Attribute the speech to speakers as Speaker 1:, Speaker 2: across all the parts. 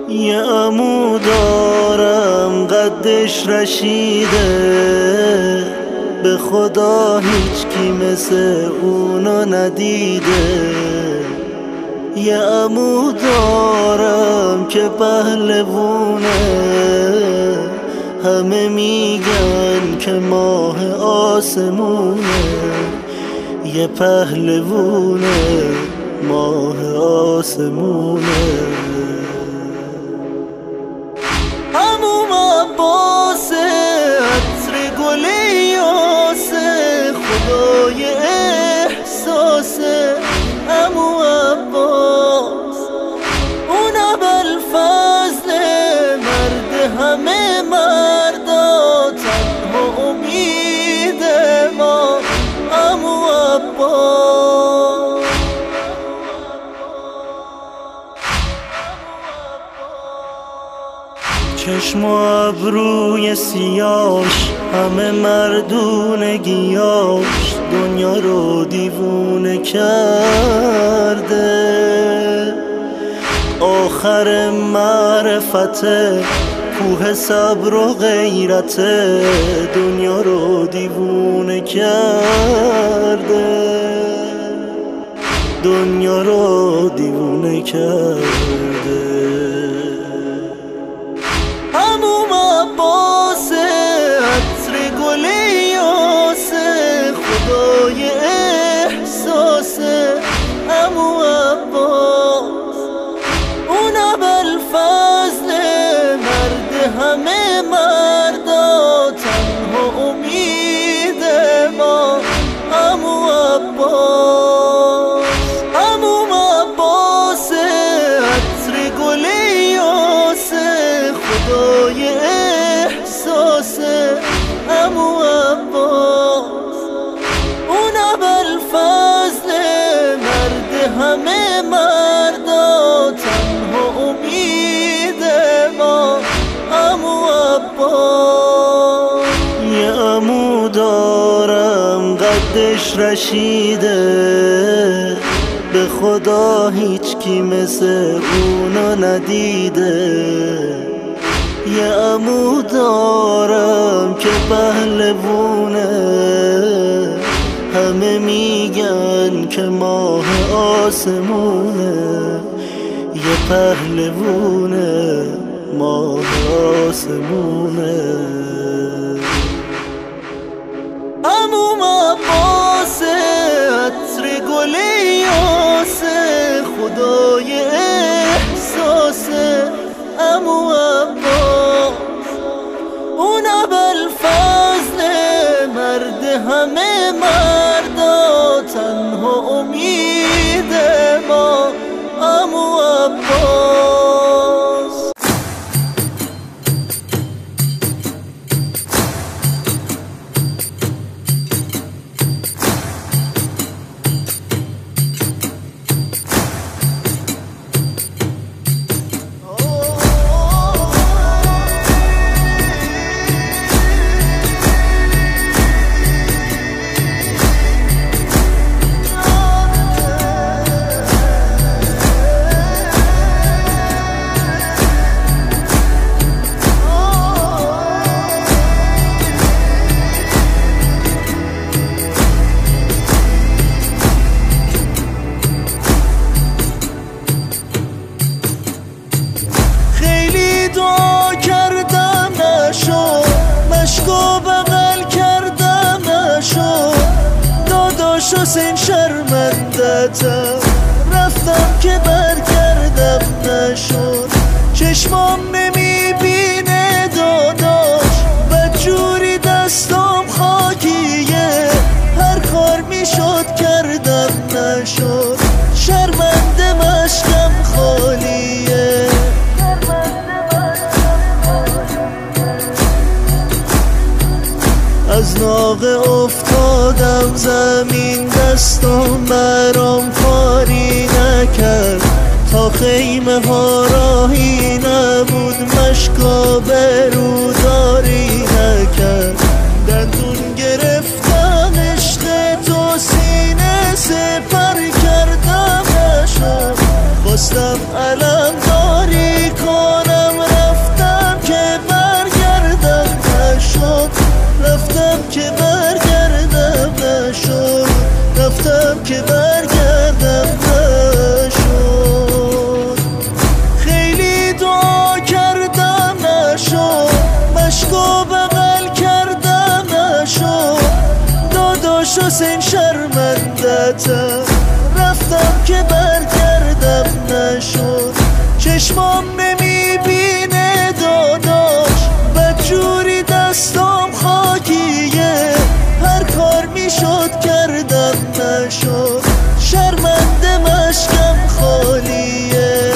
Speaker 1: یه عمو دارم قدش رشیده، به خدا هیچ کی مثل اونو ندیده. یه عمو دارم که پهلوونه، همه میگن که ماه آسمونه. یه پهلوونه ماه آسمونه. عمو عباس عطر گل یاسه، خدای احساسه. عمو عباس اون ابوالفضل، مرد همه مردا، تنها امید ما. عمو عباس چشم و ابروی سیاش، همه مردونگیاش دنیا رو دیوونه کرده. آخر معرفته کوه صبر و غیرته، دنیا رو دیوونه کرده. دنیا رو دیوونه کرده. عمو عباس عطر گل یاسه، خدای احساسه. عمو عباس اون ابوالفضل، مرد همه مردا، تنها امید ما. عمو عباس عمو عباس عطر گل یاسه، خدای احساسه. عمو عباس اون ابوالفضل، مرد همه مردا، تنها امید ما. عمو عباس یه عمو دارم قدش رشیده، به خدا هیچ کی مثل اونو ندیده. یه عمو دارم که پهلوونه، همه میگن که ماه آسمونه. یه پهلوونه ماه آسمونه. عمو عباس عطر گل یاسه، خدای احساسه. عمو عباس اون ابوالفضل، مرد همه مردا، تنها امید ما. عمو عباس دعا کردم نشد، مشکو بغل کردم نشد. داداش حسین شرمندتم، رفتم که برگردم نشد. چشمام نمیبینه داداش، بدجوری دستم خاکیه. هر کار میشد کردم نشد، شرمنده مشکم خالیه. از ناقه افتادم زمین، دستم برام کاری نکرد. تا خیمه ها راهی نبود، مشکا بروداری نکرد. دندون گرفتم عشق تو، سینه سپر کردم نشد. خواستم علم داری کن، حسین شرمندتم، رفتم که برگردم نشد، چشمام نمیبینه داداش، بدجوری دستام خاکیه، هر کار میشد کردم نشد، شرمنده مشکم خالیه.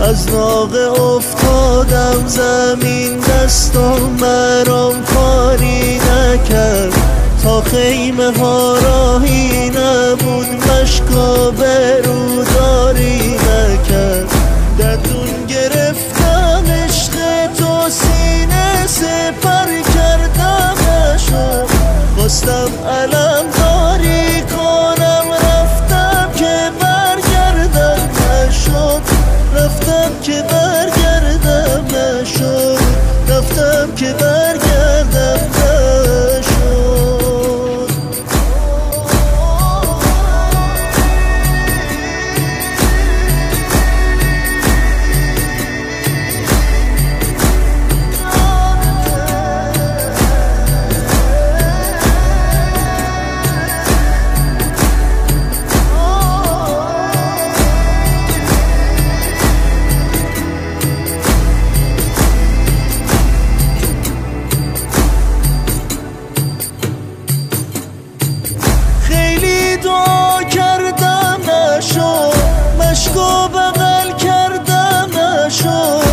Speaker 1: از ناقه افتادم زمین، دستم برام کاری نکرد، تا خیمه ها راهی نبود، مشکا بروداری نکرد، دندون گرفتم عشق تو سینه سپر کردم نشد، خواستم علم داری کنم، رفتم که برگردم نشد، رفتم که برگردم نشد، رفتم که برگردم نشد. دعا کردم نشد، مشکو بغل کردم نشد،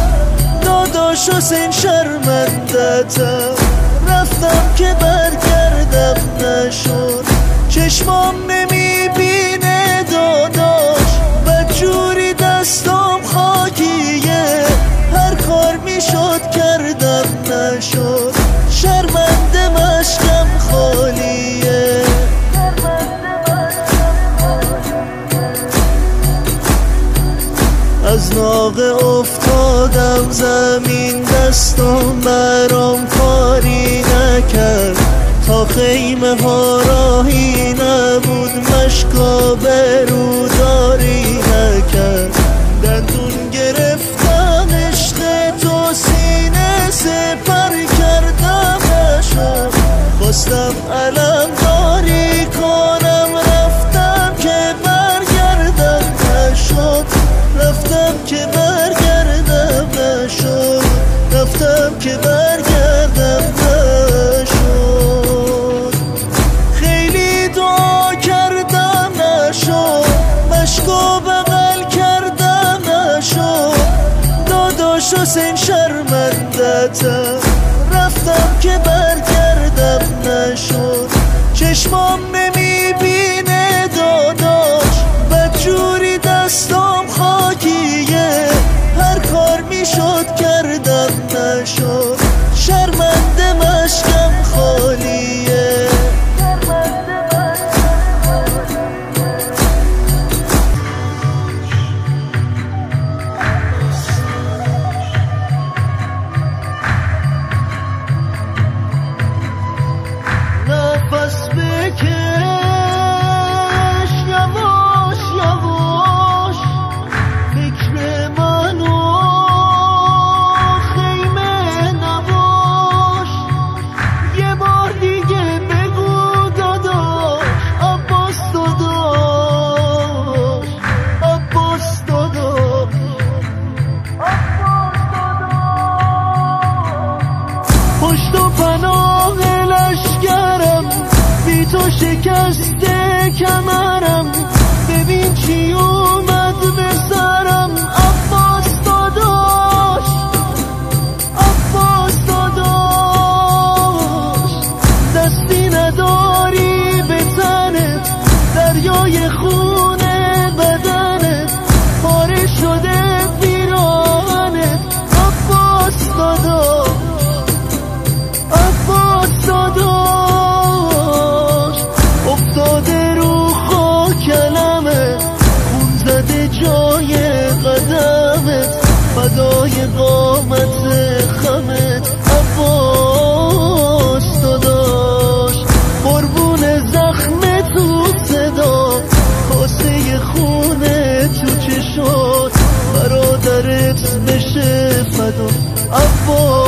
Speaker 1: داداش حسین شرمندتم، رفتم که برگردم نشد، چشمام نمیبینه داداش، بدجوری دستام خاکیه، هر کار میشد کردم نشد، شرمنده مشکم خالیه. از ناقه افتادم زمین، دستم برام کاری نکرد، تا خیمه ها راهی نبود، مشکا بروداری نکرد، دندون گرفتم عشق تو سینه سپر کردم نشد، خواستم علم داری کنم، رفتم که برگردم نشد، رفتم که برگردم نشد، رفتم که برگردم نشد. خیلی دعا کردم نشد، مشکو بغل کردم نشد، داداش حسین شرمندتم، رفتم که برگردم نشد، چشمام نمیبینه داداش، بدجوری دستام خاکیه، هر کار میشد کردم نشد، شرمنده مشکم خالیه. نفس بکش یواش یواش، فکر منو خیمه نباش، یه بار دیگه بگو داداش، عباس داداش، عباس داداش، پشت و پناه لشکرم، بی تو شکسته کمرم، ببین چی اومد به سرم، عباس داداش، عباس داداش، دستی نداری به تنت، دریای خونه بدنت، پاره شده پیراهنت، عباس داداش، عباس داداش، افتاده رو خاکلمت، خون زده جای قدمت، فدای قامت خمت، عباس داداش، قربون زخم تو صدا، کاسه خونه تو چشات، برادرت بشه فدا، عباس